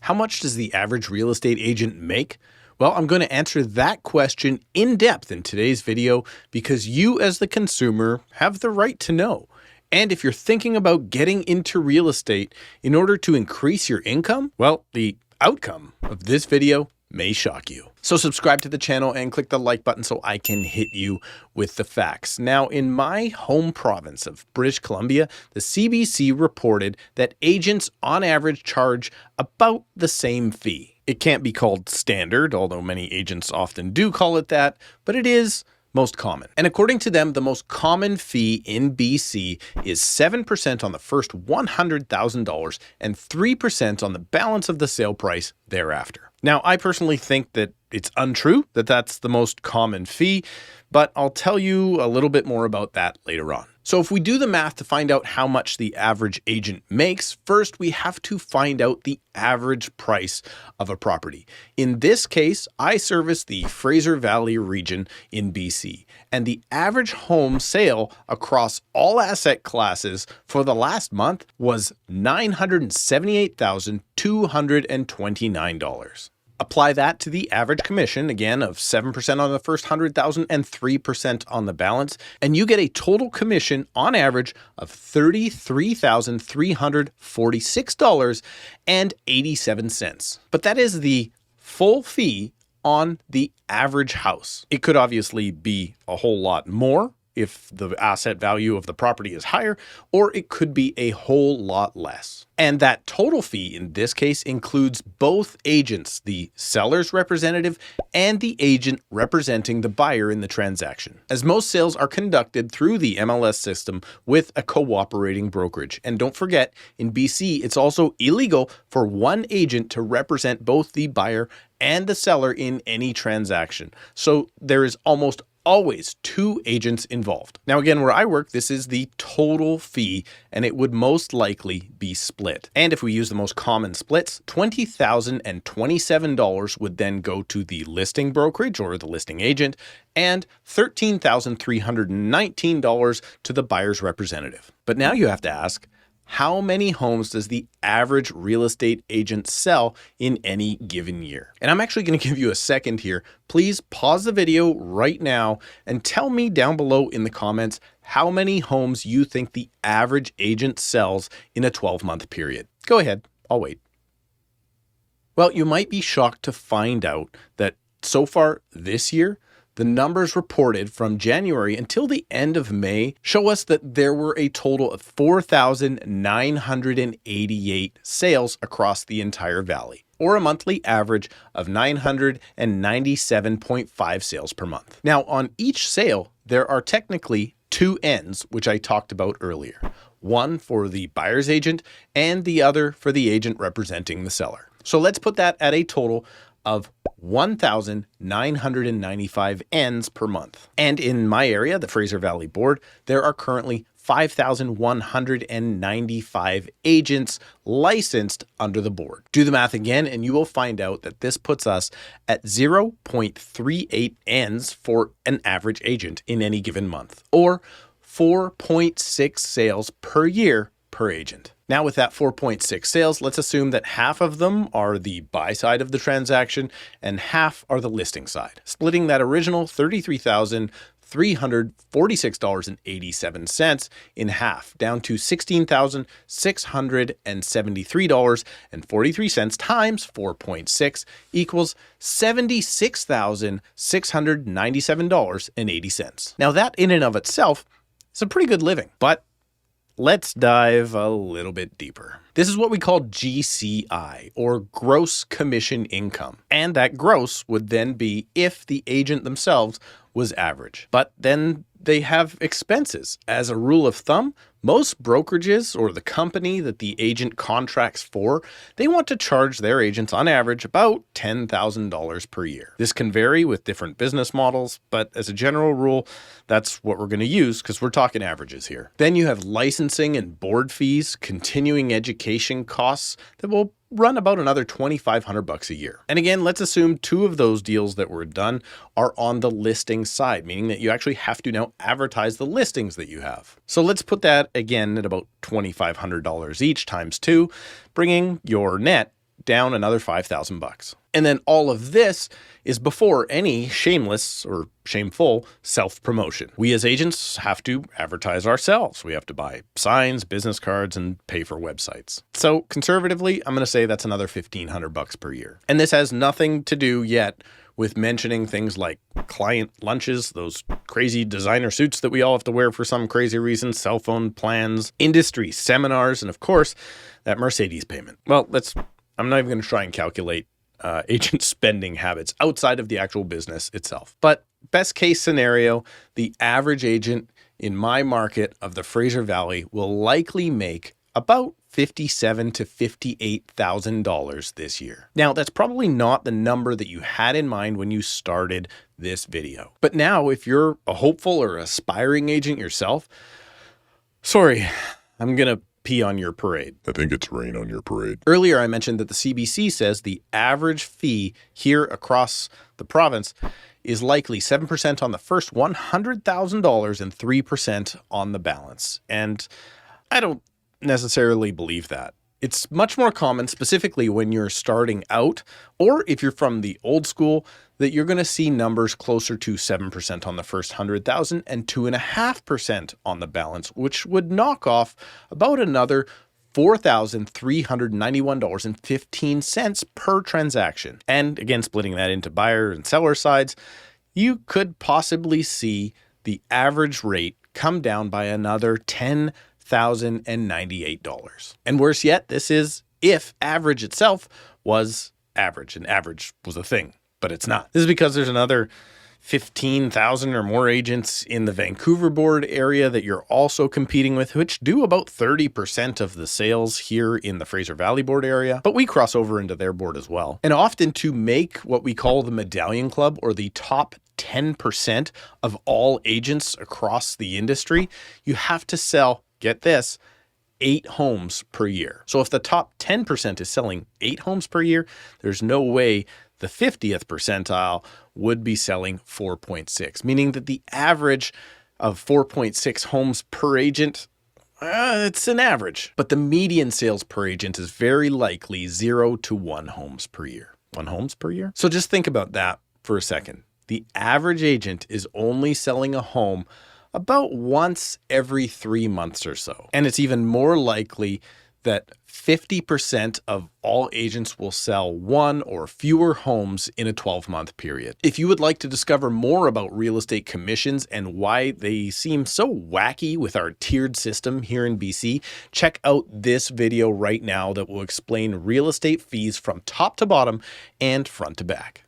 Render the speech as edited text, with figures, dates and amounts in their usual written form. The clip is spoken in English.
How much does the average real estate agent make? Well, I'm going to answer that question in depth in today's video because you as the consumer have the right to know. And if you're thinking about getting into real estate in order to increase your income, well, the outcome of this video may shock you. So subscribe to the channel and click the like button so I can hit you with the facts. Now, in my home province of British Columbia, the CBC reported that agents on average charge about the same fee. It can't be called standard, although many agents often do call it that, but it is most common. And according to them, the most common fee in BC is 7% on the first $100,000 and 3% on the balance of the sale price thereafter. Now, I personally think that it's untrue that that's the most common fee, but I'll tell you a little bit more about that later on. So if we do the math to find out how much the average agent makes, first we have to find out the average price of a property. In this case, I service the Fraser Valley region in BC, and the average home sale across all asset classes for the last month was $978,229. Apply that to the average commission, again, of 7% on the first 100,000 and 3% on the balance, and you get a total commission on average of $33,346.87. But that is the full fee on the average house. It could obviously be a whole lot more if the asset value of the property is higher, or it could be a whole lot less. And that total fee in this case includes both agents, the seller's representative and the agent representing the buyer in the transaction, as most sales are conducted through the MLS system with a cooperating brokerage. And don't forget, in BC, it's also illegal for one agent to represent both the buyer and the seller in any transaction. So there is almost always two agents involved. Now, again, where I work, this is the total fee, and it would most likely be split. And if we use the most common splits, $20,027 would then go to the listing brokerage or the listing agent, and $13,319 to the buyer's representative. But now you have to ask, how many homes does the average real estate agent sell in any given year? And I'm actually going to give you a second here. Please pause the video right now and tell me down below in the comments how many homes you think the average agent sells in a 12-month period. Go ahead, I'll wait. Well, you might be shocked to find out that so far this year, the numbers reported from January until the end of May show us that there were a total of 4,988 sales across the entire valley, or a monthly average of 997.5 sales per month. Now, on each sale, there are technically two ends, which I talked about earlier. One for the buyer's agent and the other for the agent representing the seller. So let's put that at a total of 1,995 ends per month. And in my area, the Fraser Valley board, there are currently 5,195 agents licensed under the board. Do the math again, and you will find out that this puts us at 0.38 ends for an average agent in any given month, or 4.6 sales per year per agent. Now, with that 4.6 sales, let's assume that half of them are the buy side of the transaction and half are the listing side, splitting that original $33,346.87 in half, down to $16,673.43 times 4.6 equals $76,697.80. Now, that in and of itself is a pretty good living, but let's dive a little bit deeper. This is what we call GCI, or gross commission income. And that gross would then be if the agent themselves was average. But then they have expenses. As a rule of thumb, most brokerages or the company that the agent contracts for, they want to charge their agents on average about $10,000 per year. This can vary with different business models, but as a general rule, that's what we're going to use because we're talking averages here. Then you have licensing and board fees, continuing education costs that will run about another $2,500 a year. And again, let's assume two of those deals that were done are on the listing side, meaning that you actually have to now advertise the listings that you have. So let's put that again at about $2,500 each times two, bringing your net down another $5,000. And then all of this is before any shameless or shameful self-promotion. We as agents have to advertise ourselves. We have to buy signs, business cards, and pay for websites. So conservatively, I'm going to say that's another $1,500 per year. And this has nothing to do yet with mentioning things like client lunches, those crazy designer suits that we all have to wear for some crazy reason, cell phone plans, industry seminars, and of course, that Mercedes payment. Well, I'm not even going to try and calculate agent spending habits outside of the actual business itself. But best case scenario, the average agent in my market of the Fraser Valley will likely make about $57,000 to $58,000 this year. Now, that's probably not the number that you had in mind when you started this video. But now, if you're a hopeful or aspiring agent yourself, sorry, I'm going to pee on your parade. I think it's rain on your parade. Earlier, I mentioned that the CBC says the average fee here across the province is likely 7% on the first $100,000 and 3% on the balance. And I don't necessarily believe that. It's much more common, specifically when you're starting out, or if you're from the old school, that you're going to see numbers closer to 7% on the first 100,000 and 2.5% on the balance, which would knock off about another $4,391.15 per transaction. And again, splitting that into buyer and seller sides, you could possibly see the average rate come down by another $10,098. And worse yet, this is if average itself was average, and average was a thing, but it's not. This is because there's another 15,000 or more agents in the Vancouver board area that you're also competing with, which do about 30% of the sales here in the Fraser Valley board area, but we cross over into their board as well. And often to make what we call the Medallion Club, or the top 10% of all agents across the industry, you have to sell, get this, 8 homes per year. So if the top 10% is selling 8 homes per year, there's no way the 50th percentile would be selling 4.6, meaning that the average of 4.6 homes per agent, it's an average. But the median sales per agent is very likely 0 to 1 homes per year. 1 homes per year? So just think about that for a second. The average agent is only selling a home about once every 3 months or so. And it's even more likely that 50% of all agents will sell 1 or fewer homes in a 12-month period. If you would like to discover more about real estate commissions and why they seem so wacky with our tiered system here in BC, check out this video right now that will explain real estate fees from top to bottom and front to back.